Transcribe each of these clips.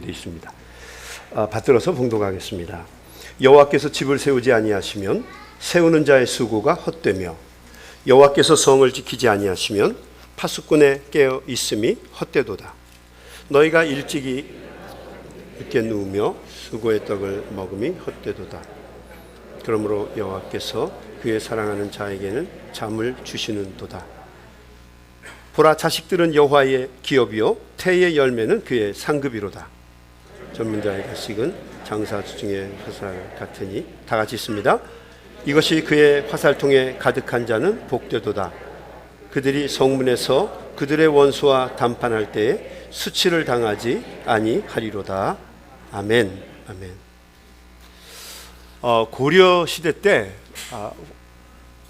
되어 있습니다. 받들어서 봉독하겠습니다. 여호와께서 집을 세우지 아니하시면 세우는 자의 수고가 헛되며 여호와께서 성을 지키지 아니하시면 파수꾼의 깨어 있음이 헛되도다. 너희가 일찍이 늦게 누우며 수고의 떡을 먹음이 헛되도다. 그러므로 여호와께서 그의 사랑하는 자에게는 잠을 주시는도다. 보라, 자식들은 여호와의 기업이요 태의 열매는 그의 상급이로다. 전문자의 가식은 장사주 중에 화살 같으니. 다 같이 있습니다. 이것이 그의 화살통에 가득한 자는 복되도다. 그들이 성문에서 그들의 원수와 담판할 때에 수치를 당하지 아니하리로다. 아멘. 아멘. 고려 시대 때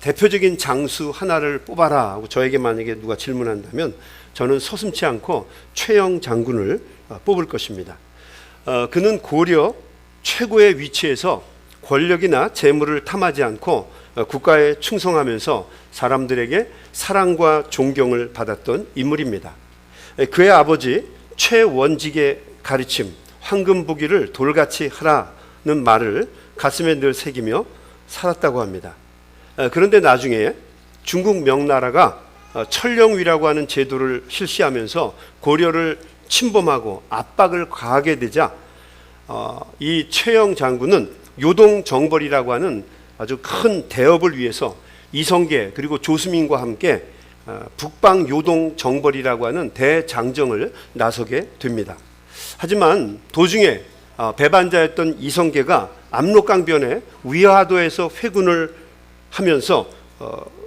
대표적인 장수 하나를 뽑아라 하고 저에게 만약에 누가 질문한다면 저는 서슴지 않고 최영 장군을 뽑을 것입니다. 그는 고려 최고의 위치에서 권력이나 재물을 탐하지 않고 국가에 충성하면서 사람들에게 사랑과 존경을 받았던 인물입니다. 그의 아버지 최원직의 가르침, 황금부기를 돌같이 하라는 말을 가슴에 늘 새기며 살았다고 합니다. 그런데 나중에 중국 명나라가 천령위라고 하는 제도를 실시하면서 고려를 침범하고 압박을 가하게 되자 이 최영 장군은 요동정벌이라고 하는 아주 큰 대업을 위해서 이성계 그리고 조수민과 함께 북방 요동정벌이라고 하는 대장정을 나서게 됩니다. 하지만 도중에 배반자였던 이성계가 압록강변에 위화도에서 회군을 하면서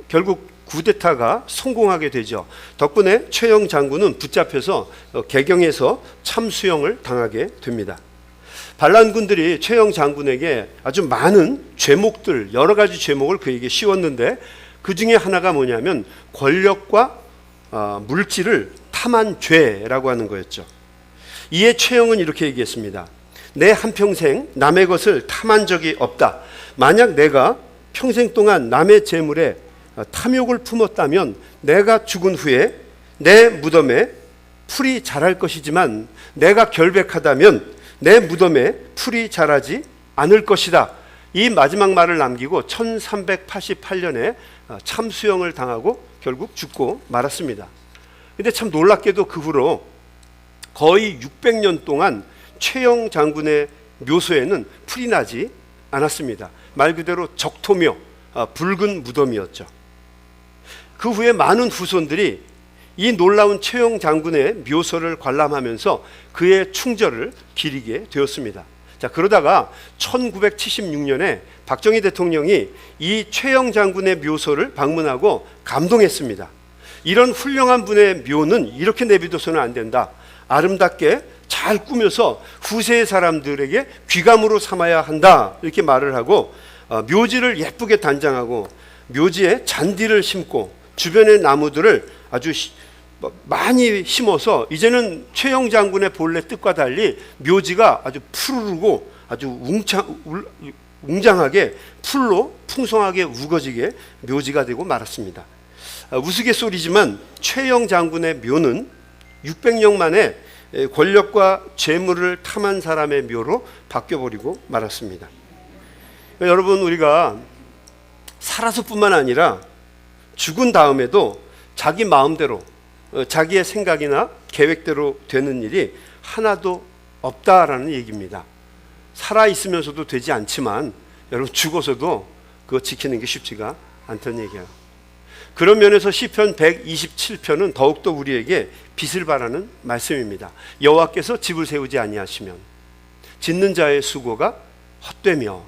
결국 쿠데타가 성공하게 되죠. 덕분에 최영 장군은 붙잡혀서 개경에서 참수형을 당하게 됩니다. 반란군들이 최영 장군에게 아주 많은 죄목들, 여러 가지 죄목을 그에게 씌웠는데 그 중에 하나가 뭐냐면 권력과 물질을 탐한 죄라고 하는 거였죠. 이에 최영은 이렇게 얘기했습니다. 내 한평생 남의 것을 탐한 적이 없다. 만약 내가 평생 동안 남의 재물에 탐욕을 품었다면 내가 죽은 후에 내 무덤에 풀이 자랄 것이지만 내가 결백하다면 내 무덤에 풀이 자라지 않을 것이다. 이 마지막 말을 남기고 1388년에 참수형을 당하고 결국 죽고 말았습니다. 근데 참 놀랍게도 그 후로 거의 600년 동안 최영 장군의 묘소에는 풀이 나지 않았습니다. 말 그대로 적토묘, 붉은 무덤이었죠. 그 후에 많은 후손들이 이 놀라운 최영 장군의 묘소를 관람하면서 그의 충절을 기리게 되었습니다. 자, 그러다가 1976년에 박정희 대통령이 이 최영 장군의 묘소를 방문하고 감동했습니다. 이런 훌륭한 분의 묘는 이렇게 내비둬서는 안 된다. 아름답게 잘 꾸며서 후세의 사람들에게 귀감으로 삼아야 한다. 이렇게 말을 하고 묘지를 예쁘게 단장하고 묘지에 잔디를 심고 주변의 나무들을 아주 많이 심어서 이제는 최영 장군의 본래 뜻과 달리 묘지가 아주 푸르르고 아주 웅장하게 풀로 풍성하게 우거지게 묘지가 되고 말았습니다. 우스갯소리지만 최영 장군의 묘는 600년 만에 권력과 재물을 탐한 사람의 묘로 바뀌어버리고 말았습니다. 여러분, 우리가 살아서뿐만 아니라 죽은 다음에도 자기 마음대로 자기의 생각이나 계획대로 되는 일이 하나도 없다라는 얘기입니다. 살아있으면서도 되지 않지만 여러분 죽어서도 그거 지키는 게 쉽지가 않다는 얘기예요. 그런 면에서 시편 127편은 더욱더 우리에게 빛을 발하는 말씀입니다. 여호와께서 집을 세우지 아니하시면 짓는 자의 수고가 헛되며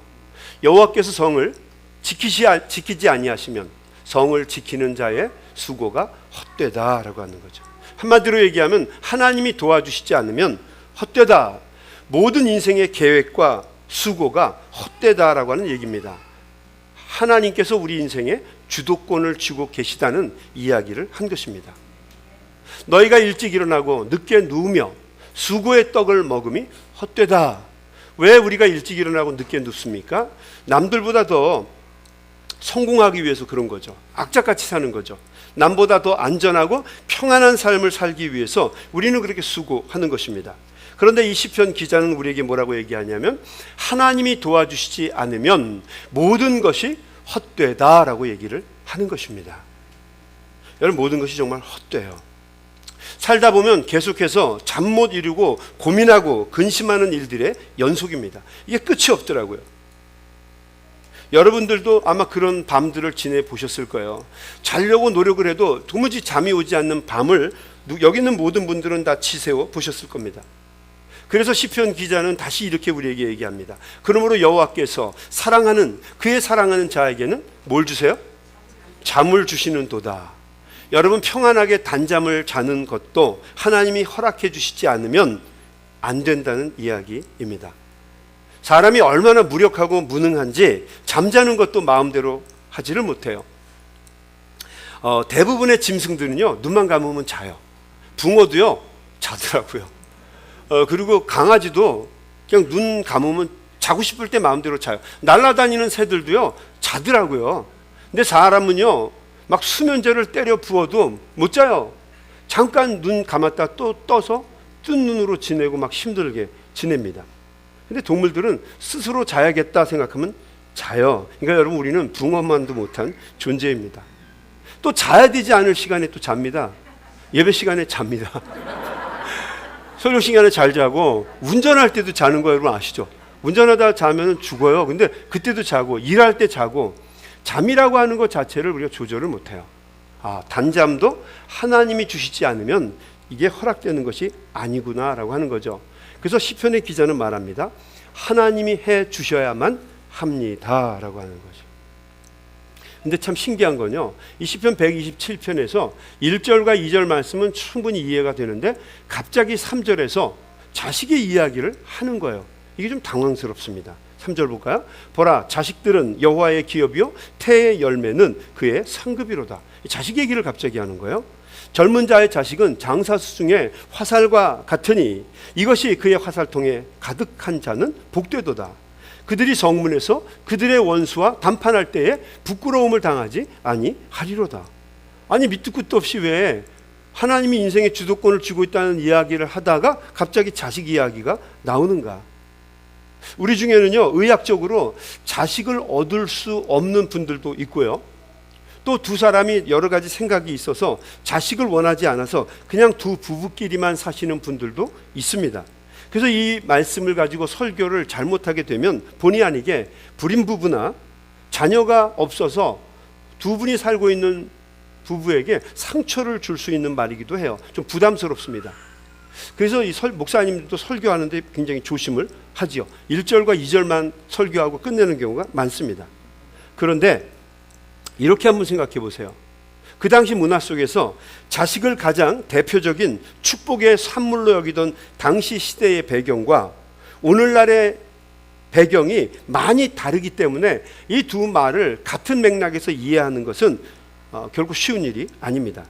여호와께서 성을 지키지 아니하시면 성을 지키는 자의 수고가 헛되다라고 하는 거죠. 한마디로 얘기하면 하나님이 도와주시지 않으면 헛되다. 모든 인생의 계획과 수고가 헛되다라고 하는 얘기입니다. 하나님께서 우리 인생에 주도권을 쥐고 계시다는 이야기를 한 것입니다. 너희가 일찍 일어나고 늦게 누우며 수고의 떡을 먹음이 헛되다. 왜 우리가 일찍 일어나고 늦게 눕습니까? 남들보다 더 성공하기 위해서 그런 거죠. 악착같이 사는 거죠. 남보다 더 안전하고 평안한 삶을 살기 위해서 우리는 그렇게 수고하는 것입니다. 그런데 이 시편 기자는 우리에게 뭐라고 얘기하냐면 하나님이 도와주시지 않으면 모든 것이 헛되다라고 얘기를 하는 것입니다. 여러분, 모든 것이 정말 헛돼요. 살다 보면 계속해서 잠 못 이루고 고민하고 근심하는 일들의 연속입니다. 이게 끝이 없더라고요. 여러분들도 아마 그런 밤들을 지내보셨을 거예요. 자려고 노력을 해도 도무지 잠이 오지 않는 밤을 여기 있는 모든 분들은 다 지새워 보셨을 겁니다. 그래서 시편 기자는 다시 이렇게 우리에게 얘기합니다. 그러므로 여호와께서 그의 사랑하는 자에게는 뭘 주세요? 잠을 주시는 도다. 여러분, 평안하게 단잠을 자는 것도 하나님이 허락해 주시지 않으면 안 된다는 이야기입니다. 사람이 얼마나 무력하고 무능한지 잠자는 것도 마음대로 하지를 못해요. 대부분의 짐승들은요, 눈만 감으면 자요. 붕어도요, 자더라고요. 그리고 강아지도 그냥 눈 감으면 자고 싶을 때 마음대로 자요. 날아다니는 새들도요, 자더라고요. 근데 사람은요, 막 수면제를 때려 부어도 못 자요. 잠깐 눈 감았다 또 떠서 뜬 눈으로 지내고 막 힘들게 지냅니다. 근데 동물들은 스스로 자야겠다 생각하면 자요. 그러니까 여러분, 우리는 붕어만도 못한 존재입니다. 또 자야 되지 않을 시간에 또 잡니다. 예배 시간에 잡니다. 설교 시간에 잘 자고 운전할 때도 자는 거 여러분 아시죠? 운전하다 자면 죽어요. 근데 그때도 자고 일할 때 자고 잠이라고 하는 것 자체를 우리가 조절을 못해요. 단잠도 하나님이 주시지 않으면 이게 허락되는 것이 아니구나라고 하는 거죠. 그래서 시편의 기자는 말합니다. 하나님이 해 주셔야만 합니다라고 하는 거죠. 근데 참 신기한 건요, 이 시편 127편에서 1절과 2절 말씀은 충분히 이해가 되는데 갑자기 3절에서 자식의 이야기를 하는 거예요. 이게 좀 당황스럽습니다. 3절 볼까요? 보라, 자식들은 여호와의 기업이요 태의 열매는 그의 상급이로다. 자식 얘기를 갑자기 하는 거예요. 젊은 자의 자식은 장사수 중에 화살과 같으니 이것이 그의 화살통에 가득한 자는 복되도다. 그들이 성문에서 그들의 원수와 담판할 때에 부끄러움을 당하지 아니하리로다. 아니, 밑도 끝도 없이 왜 하나님이 인생의 주도권을 쥐고 있다는 이야기를 하다가 갑자기 자식 이야기가 나오는가? 우리 중에는요, 의학적으로 자식을 얻을 수 없는 분들도 있고요, 또 두 사람이 여러 가지 생각이 있어서 자식을 원하지 않아서 그냥 두 부부끼리만 사시는 분들도 있습니다. 그래서 이 말씀을 가지고 설교를 잘못하게 되면 본의 아니게 불임 부부나 자녀가 없어서 두 분이 살고 있는 부부에게 상처를 줄 수 있는 말이기도 해요. 좀 부담스럽습니다. 그래서 이 목사님들도 설교하는데 굉장히 조심을 하지요. 1절과 2절만 설교하고 끝내는 경우가 많습니다. 그런데 이렇게 한번 생각해 보세요. 그 당시 문화 속에서 자식을 가장 대표적인 축복의 산물로 여기던 당시 시대의 배경과 오늘날의 배경이 많이 다르기 때문에 이 두 말을 같은 맥락에서 이해하는 것은 결국 쉬운 일이 아닙니다.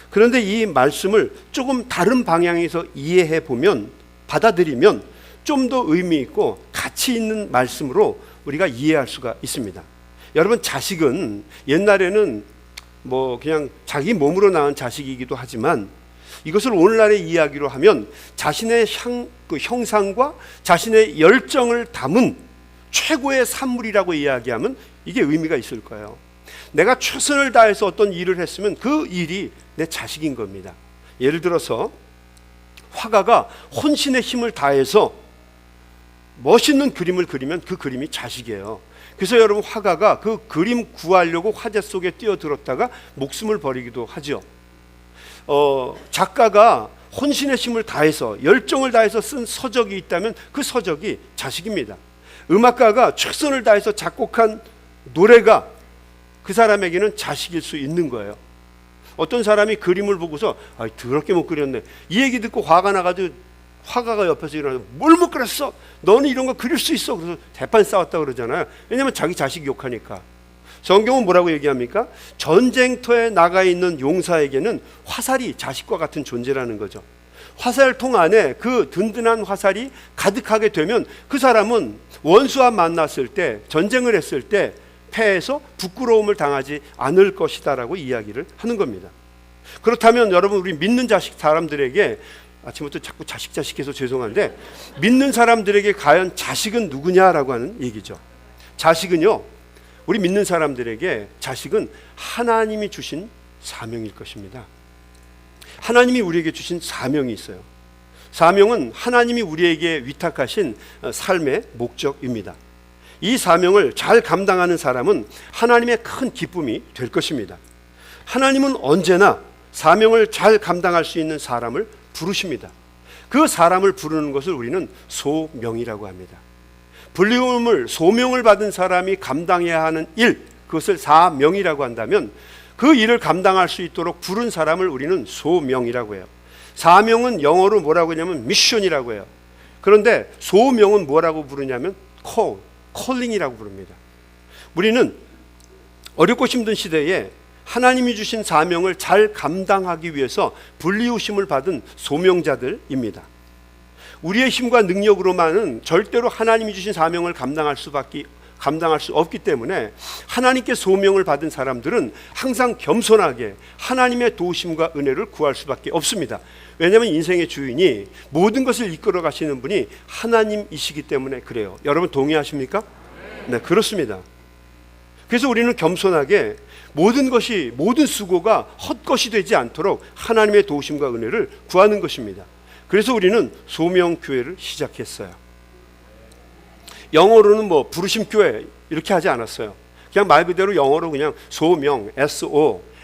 그런데 이 말씀을 조금 다른 방향에서 이해해 보면, 받아들이면 좀 더 의미 있고 가치 있는 말씀으로 우리가 이해할 수가 있습니다. 여러분, 자식은 옛날에는 그냥 자기 몸으로 낳은 자식이기도 하지만 이것을 오늘날의 이야기로 하면 자신의 형상과 자신의 열정을 담은 최고의 산물이라고 이야기하면 이게 의미가 있을 거예요. 내가 최선을 다해서 어떤 일을 했으면 그 일이 내 자식인 겁니다. 예를 들어서 화가가 혼신의 힘을 다해서 멋있는 그림을 그리면 그 그림이 자식이에요. 그래서 여러분, 화가가 그 그림 구하려고 화재 속에 뛰어들었다가 목숨을 버리기도 하죠. 작가가 혼신의 힘을 다해서 열정을 다해서 쓴 서적이 있다면 그 서적이 자식입니다. 음악가가 최선을 다해서 작곡한 노래가 그 사람에게는 자식일 수 있는 거예요. 어떤 사람이 그림을 보고서 더럽게 못 그렸네, 이 얘기 듣고 화가 나가지고 화가가 옆에서 일어나서 뭘 못 그렸어? 너는 이런 거 그릴 수 있어? 그래서 대판 싸웠다 그러잖아요. 왜냐하면 자기 자식 욕하니까. 성경은 뭐라고 얘기합니까? 전쟁터에 나가 있는 용사에게는 화살이 자식과 같은 존재라는 거죠. 화살통 안에 그 든든한 화살이 가득하게 되면 그 사람은 원수와 만났을 때, 전쟁을 했을 때 패해서 부끄러움을 당하지 않을 것이다 라고 이야기를 하는 겁니다. 그렇다면 여러분, 우리 믿는 자식 사람들에게 아침부터 자꾸 자식 해서 죄송한데, 믿는 사람들에게 과연 자식은 누구냐라고 하는 얘기죠. 자식은요, 우리 믿는 사람들에게 자식은 하나님이 주신 사명일 것입니다. 하나님이 우리에게 주신 사명이 있어요. 사명은 하나님이 우리에게 위탁하신 삶의 목적입니다. 이 사명을 잘 감당하는 사람은 하나님의 큰 기쁨이 될 것입니다. 하나님은 언제나 사명을 잘 감당할 수 있는 사람을 부르십니다. 그 사람을 부르는 것을 우리는 소명이라고 합니다. 불리움을, 소명을 받은 사람이 감당해야 하는 일, 그것을 사명이라고 한다면 그 일을 감당할 수 있도록 부른 사람을 우리는 소명이라고 해요. 사명은 영어로 뭐라고 하냐면 미션이라고 해요. 그런데 소명은 뭐라고 부르냐면 콜링이라고 부릅니다. 우리는 어렵고 힘든 시대에 하나님이 주신 사명을 잘 감당하기 위해서 불리우심을 받은 소명자들입니다. 우리의 힘과 능력으로만은 절대로 하나님이 주신 사명을 감당할 수 없기 때문에 하나님께 소명을 받은 사람들은 항상 겸손하게 하나님의 도우심과 은혜를 구할 수밖에 없습니다. 왜냐하면 인생의 주인이 모든 것을 이끌어 가시는 분이 하나님이시기 때문에 그래요. 여러분 동의하십니까? 네, 그렇습니다. 그래서 우리는 겸손하게 모든 수고가 헛것이 되지 않도록 하나님의 도우심과 은혜를 구하는 것입니다. 그래서 우리는 소명교회를 시작했어요. 영어로는 부르심 교회 이렇게 하지 않았어요. 그냥 말 그대로 영어로 그냥 소명,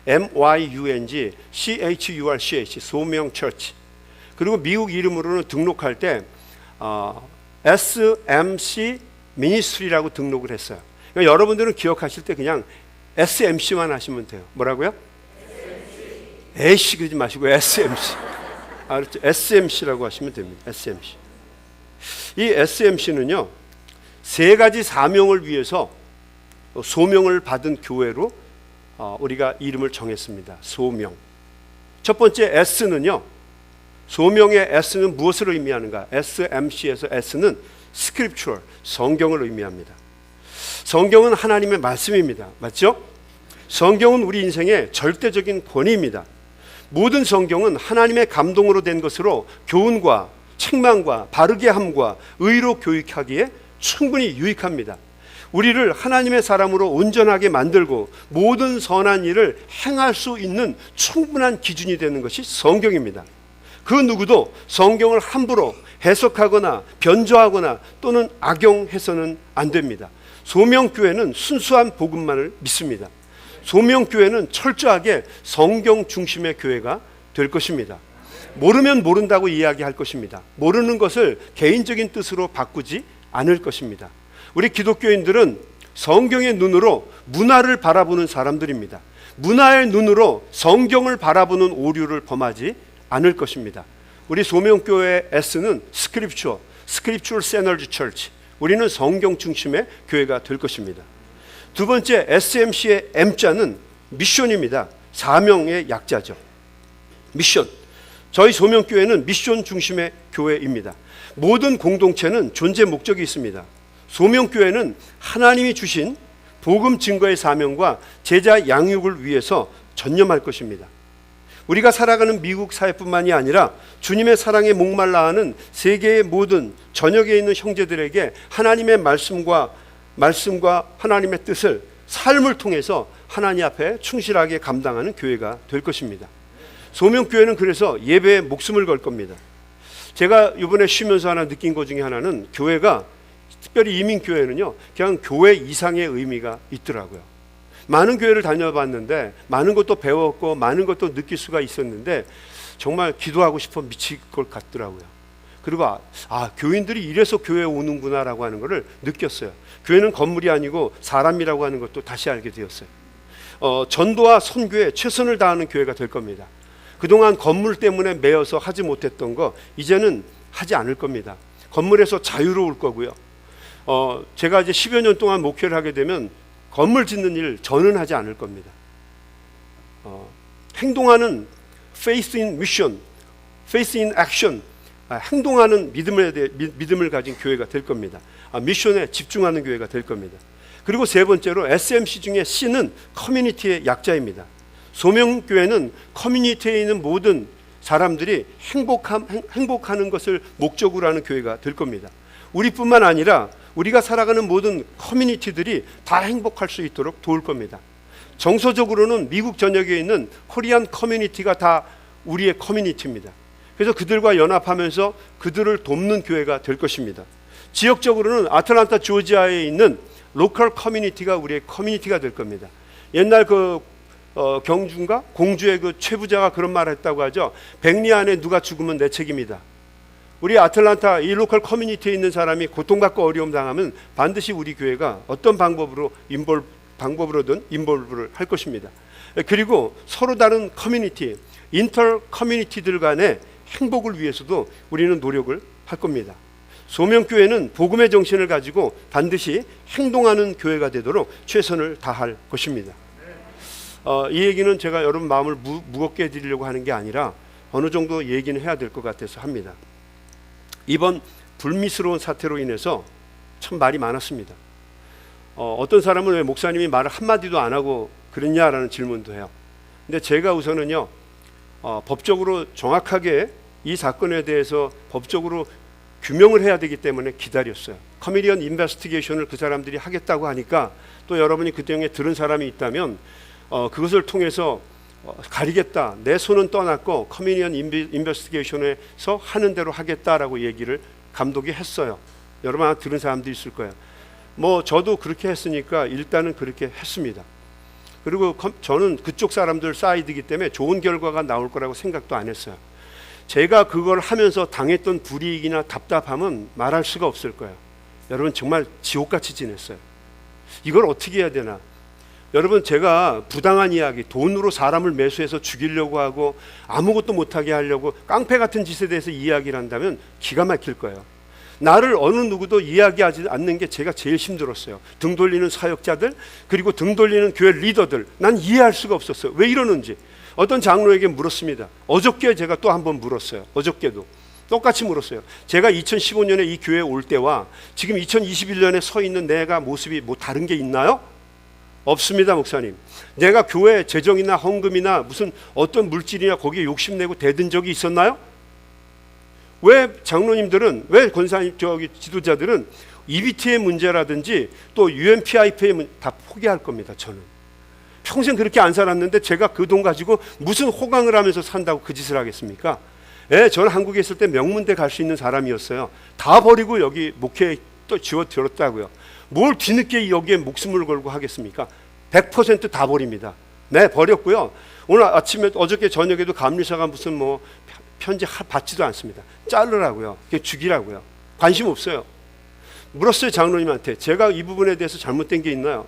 SOMYUNG CHURCH 소명 처치. 그리고 미국 이름으로는 등록할 때 SMC 미니스트리라고 등록을 했어요. 그러니까 여러분들은 기억하실 때 그냥 SMC만 하시면 돼요. 뭐라고요? 에이씨 그러지 마시고 SMC. 알았죠? SMC라고 하시면 됩니다. SMC. 이 SMC는요, 세 가지 사명을 위해서 소명을 받은 교회로 우리가 이름을 정했습니다. 소명. 첫 번째 S는요, 소명의 S는 무엇을 의미하는가? SMC에서 S는 Scripture, 성경을 의미합니다. 성경은 하나님의 말씀입니다. 맞죠? 성경은 우리 인생의 절대적인 권위입니다. 모든 성경은 하나님의 감동으로 된 것으로 교훈과 책망과 바르게 함과 의로 교육하기에 충분히 유익합니다. 우리를 하나님의 사람으로 온전하게 만들고 모든 선한 일을 행할 수 있는 충분한 기준이 되는 것이 성경입니다. 그 누구도 성경을 함부로 해석하거나 변조하거나 또는 악용해서는 안 됩니다. 소명교회는 순수한 복음만을 믿습니다. 소명교회는 철저하게 성경 중심의 교회가 될 것입니다. 모르면 모른다고 이야기할 것입니다. 모르는 것을 개인적인 뜻으로 바꾸지 않을 것입니다. 우리 기독교인들은 성경의 눈으로 문화를 바라보는 사람들입니다. 문화의 눈으로 성경을 바라보는 오류를 범하지 않을 것입니다. 우리 소명교회의 S는 Scripture Centered Church. 우리는 성경 중심의 교회가 될 것입니다. 두 번째 SMC의 M자는 미션입니다. 사명의 약자죠. 미션. 저희 소명교회는 미션 중심의 교회입니다. 모든 공동체는 존재 목적이 있습니다. 소명교회는 하나님이 주신 복음 증거의 사명과 제자 양육을 위해서 전념할 것입니다. 우리가 살아가는 미국 사회뿐만이 아니라 주님의 사랑에 목말라하는 세계의 모든 전역에 있는 형제들에게 하나님의 말씀과 하나님의 뜻을 삶을 통해서 하나님 앞에 충실하게 감당하는 교회가 될 것입니다. 소명교회는 그래서 예배에 목숨을 걸 겁니다. 제가 이번에 쉬면서 하나 느낀 것 중에 하나는 교회가, 특별히 이민교회는요, 그냥 교회 이상의 의미가 있더라고요. 많은 교회를 다녀봤는데 많은 것도 배웠고 많은 것도 느낄 수가 있었는데 정말 기도하고 싶어 미칠 것 같더라고요. 그리고 교인들이 이래서 교회에 오는구나라고 하는 것을 느꼈어요. 교회는 건물이 아니고 사람이라고 하는 것도 다시 알게 되었어요. 전도와 선교에 최선을 다하는 교회가 될 겁니다. 그동안 건물 때문에 매여서 하지 못했던 거 이제는 하지 않을 겁니다. 건물에서 자유로울 거고요. 제가 이제 10여 년 동안 목회를 하게 되면 건물 짓는 일 저는 하지 않을 겁니다. 행동하는 faith in mission, faith in action, 행동하는 믿음을 가진 교회가 될 겁니다. 미션에 집중하는 교회가 될 겁니다. 그리고 세 번째로 SMC 중에 C는 커뮤니티의 약자입니다. 소명교회는 커뮤니티에 있는 모든 사람들이 행복하는 것을 목적으로 하는 교회가 될 겁니다. 우리뿐만 아니라 우리가 살아가는 모든 커뮤니티들이 다 행복할 수 있도록 도울 겁니다. 정서적으로는 미국 전역에 있는 코리안 커뮤니티가 다 우리의 커뮤니티입니다. 그래서 그들과 연합하면서 그들을 돕는 교회가 될 것입니다. 지역적으로는 아틀란타 조지아에 있는 로컬 커뮤니티가 우리의 커뮤니티가 될 겁니다. 옛날 경주인가 공주의 그 최부자가 그런 말을 했다고 하죠. 백리 안에 누가 죽으면 내 책임이다. 우리 아틀란타 이 로컬 커뮤니티에 있는 사람이 고통받고 어려움 당하면 반드시 우리 교회가 어떤 방법으로든 인볼브를 할 것입니다. 그리고 서로 다른 커뮤니티, 인터 커뮤니티들 간의 행복을 위해서도 우리는 노력을 할 겁니다. 소명교회는 복음의 정신을 가지고 반드시 행동하는 교회가 되도록 최선을 다할 것입니다. 이 얘기는 제가 여러분 마음을 무겁게 해드리려고 하는 게 아니라 어느 정도 얘기는 해야 될 것 같아서 합니다. 이번 불미스러운 사태로 인해서 참 말이 많았습니다. 어떤 사람은 왜 목사님이 말을 한마디도 안 하고 그랬냐라는 질문도 해요. 근데 제가 우선은요, 법적으로 정확하게 이 사건에 대해서 법적으로 규명을 해야 되기 때문에 기다렸어요. 커미디언 인베스티게이션을 그 사람들이 하겠다고 하니까 또 여러분이 그 내용에 들은 사람이 있다면 그것을 통해서 가리겠다. 내 손은 떠났고 커미디언 인베스티게이션에서 하는 대로 하겠다라고 얘기를 감독이 했어요. 여러분 아마 들은 사람도 있을 거예요. 뭐 저도 그렇게 했으니까 일단은 그렇게 했습니다. 그리고 저는 그쪽 사람들 사이드이기 때문에 좋은 결과가 나올 거라고 생각도 안 했어요. 제가 그걸 하면서 당했던 불이익이나 답답함은 말할 수가 없을 거예요. 여러분 정말 지옥같이 지냈어요. 이걸 어떻게 해야 되나? 여러분 제가 부당한 이야기, 돈으로 사람을 매수해서 죽이려고 하고 아무것도 못하게 하려고 깡패 같은 짓에 대해서 이야기를 한다면 기가 막힐 거예요. 나를 어느 누구도 이야기하지 않는 게 제가 제일 힘들었어요. 등 돌리는 사역자들, 그리고 등 돌리는 교회 리더들, 난 이해할 수가 없었어요. 왜 이러는지. 어떤 장로에게 물었습니다. 어저께 제가 또 한 번 물었어요. 어저께도 똑같이 물었어요. 제가 2015년에 이 교회에 올 때와 지금 2021년에 서 있는 내가 모습이 뭐 다른 게 있나요? 없습니다, 목사님. 내가 교회 재정이나 헌금이나 무슨 어떤 물질이나 거기에 욕심내고 대든 적이 있었나요? 왜 장로님들은, 왜 권사님, 지도자들은 EBT의 문제라든지 또 UNPIP의 문제 다 포기할 겁니다. 저는 평생 그렇게 안 살았는데 제가 그 돈 가지고 무슨 호강을 하면서 산다고 그 짓을 하겠습니까? 저는 한국에 있을 때 명문대 갈 수 있는 사람이었어요. 다 버리고 여기 목회에 또 지어들었다고요. 뭘 뒤늦게 여기에 목숨을 걸고 하겠습니까? 100% 다 버립니다. 네, 버렸고요. 오늘 아침에 어저께 저녁에도 감리사가 무슨 뭐 편지 받지도 않습니다. 자르라고요. 죽이라고요. 관심 없어요. 물었어요, 장로님한테. 제가 이 부분에 대해서 잘못된 게 있나요?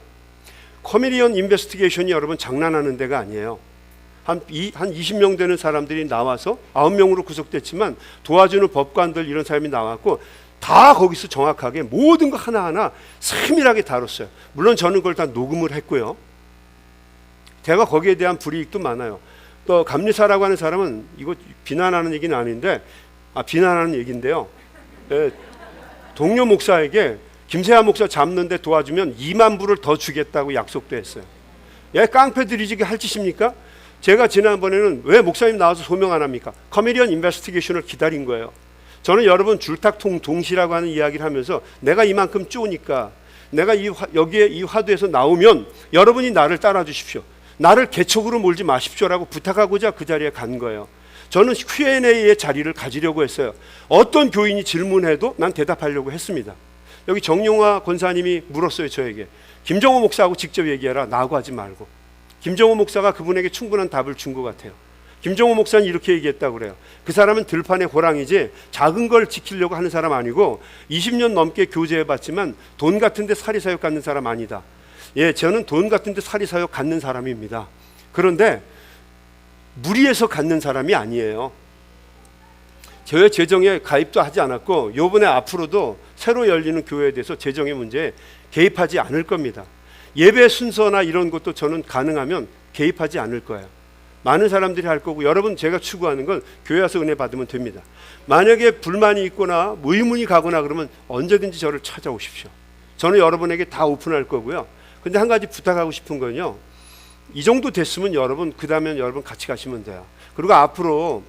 커미디언 인베스티게이션이 여러분 장난하는 데가 아니에요. 한 20명 되는 사람들이 나와서 9명으로 구속됐지만 도와주는 법관들 이런 사람이 나왔고 다 거기서 정확하게 모든 거 하나하나 세밀하게 다뤘어요. 물론 저는 그걸 다 녹음을 했고요. 제가 거기에 대한 불이익도 많아요. 또 감리사라고 하는 사람은 이거 비난하는 얘기는 아닌데 비난하는 얘기인데요. 동료 목사에게 김세하 목사 잡는데 도와주면 2만 불을 더 주겠다고 약속도 했어요. 깡패들이 지금 할 짓입니까? 제가 지난번에는 왜 목사님 나와서 소명 안 합니까? 커미디언 인베스티게이션을 기다린 거예요. 저는 여러분 줄탁통 동시라고 하는 이야기를 하면서 내가 이만큼 쪼니까 내가 여기에 이 화두에서 나오면 여러분이 나를 따라 주십시오. 나를 개척으로 몰지 마십시오라고 부탁하고자 그 자리에 간 거예요. 저는 Q&A의 자리를 가지려고 했어요. 어떤 교인이 질문해도 난 대답하려고 했습니다. 여기 정용화 권사님이 물었어요, 저에게. 김정호 목사하고 직접 얘기해라. 나하고 하지 말고. 김정호 목사가 그분에게 충분한 답을 준 것 같아요. 김정호 목사는 이렇게 얘기했다고 그래요. 그 사람은 들판의 호랑이지 작은 걸 지키려고 하는 사람 아니고 20년 넘게 교제해봤지만 돈 같은 데 사리사욕 갖는 사람 아니다. 저는 돈 같은 데 사리사욕 갖는 사람입니다. 그런데 무리해서 갖는 사람이 아니에요. 교회 재정에 가입도 하지 않았고 이번에 앞으로도 새로 열리는 교회에 대해서 재정의 문제에 개입하지 않을 겁니다. 예배 순서나 이런 것도 저는 가능하면 개입하지 않을 거예요. 많은 사람들이 할 거고 여러분 제가 추구하는 건 교회 와서 은혜 받으면 됩니다. 만약에 불만이 있거나 의문이 가거나 그러면 언제든지 저를 찾아오십시오. 저는 여러분에게 다 오픈할 거고요. 근데 한 가지 부탁하고 싶은 건요. 이 정도 됐으면 여러분 그 다음엔 여러분 같이 가시면 돼요. 그리고 앞으로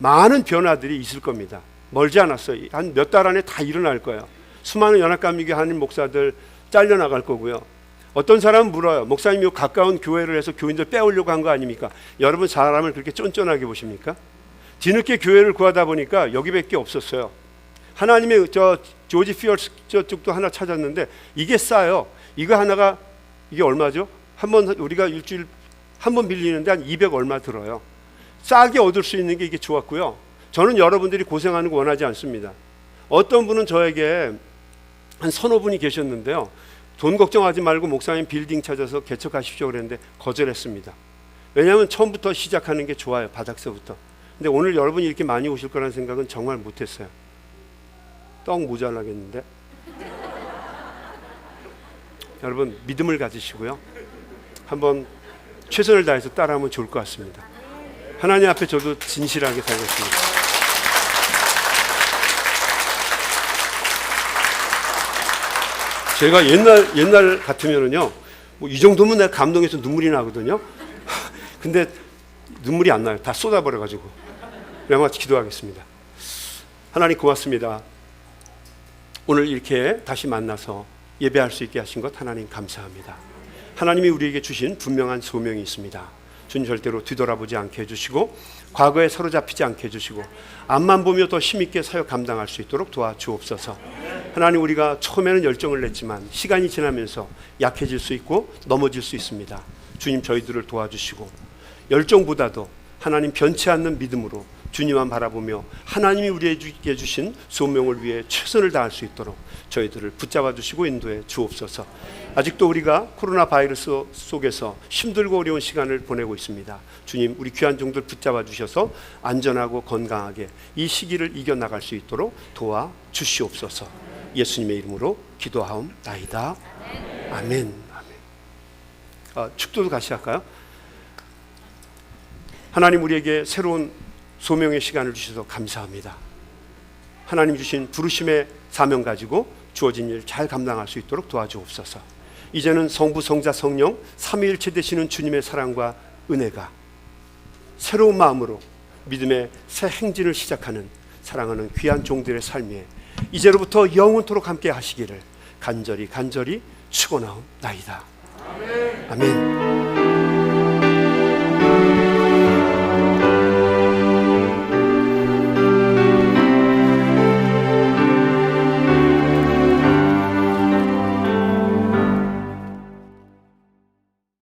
많은 변화들이 있을 겁니다. 멀지 않았어요. 한 몇 달 안에 다 일어날 거예요. 수많은 연합감리교 한인 목사들 잘려나갈 거고요. 어떤 사람은 물어요. 목사님이 가까운 교회를 해서 교인들 빼오려고 한 거 아닙니까? 여러분 사람을 그렇게 쫀쫀하게 보십니까? 뒤늦게 교회를 구하다 보니까 여기밖에 없었어요. 하나님의 조지 피어스 저쪽도 하나 찾았는데 이게 싸요. 이거 하나가 이게 얼마죠? 한번 우리가 일주일 한 번 빌리는데 한 200 얼마 들어요. 싸게 얻을 수 있는 게 이게 좋았고요. 저는 여러분들이 고생하는 거 원하지 않습니다. 어떤 분은 저에게 한 서너 분이 계셨는데요. 돈 걱정하지 말고 목사님 빌딩 찾아서 개척하십시오 그랬는데 거절했습니다. 왜냐하면 처음부터 시작하는 게 좋아요. 바닥서부터. 근데 오늘 여러분이 이렇게 많이 오실 거라는 생각은 정말 못했어요. 떡 모자라겠는데. 여러분 믿음을 가지시고요. 한번 최선을 다해서 따라하면 좋을 것 같습니다. 하나님 앞에 저도 진실하게 살겠습니다. 제가 옛날 같으면은요, 뭐 이 정도면 내가 감동해서 눈물이 나거든요. 근데 눈물이 안 나요. 다 쏟아버려가지고. 그래서 기도하겠습니다. 하나님 고맙습니다. 오늘 이렇게 다시 만나서 예배할 수 있게 하신 것 하나님 감사합니다. 하나님이 우리에게 주신 분명한 소명이 있습니다. 주님 절대로 뒤돌아보지 않게 해주시고 과거에 사로잡히지 않게 해주시고 앞만 보며 더 힘있게 사역 감당할 수 있도록 도와주옵소서. 하나님 우리가 처음에는 열정을 냈지만 시간이 지나면서 약해질 수 있고 넘어질 수 있습니다. 주님 저희들을 도와주시고 열정보다도 하나님 변치 않는 믿음으로 주님만 바라보며 하나님이 우리에게 주신 소명을 위해 최선을 다할 수 있도록 저희들을 붙잡아 주시고 인도해 주옵소서. 아직도 우리가 코로나 바이러스 속에서 힘들고 어려운 시간을 보내고 있습니다. 주님 우리 귀한 종들 붙잡아 주셔서 안전하고 건강하게 이 시기를 이겨나갈 수 있도록 도와주시옵소서. 예수님의 이름으로 기도하옵나이다. 아멘. 아멘. 축도도 같이 할까요? 하나님 우리에게 새로운 소명의 시간을 주셔서 감사합니다. 하나님 주신 부르심의 사명 가지고 주어진 일 잘 감당할 수 있도록 도와주옵소서. 이제는 성부, 성자, 성령 삼위일체 되시는 주님의 사랑과 은혜가 새로운 마음으로 믿음의 새 행진을 시작하는 사랑하는 귀한 종들의 삶에 이제로부터 영원토록 함께 하시기를 간절히 축원하옵나이다. 아멘.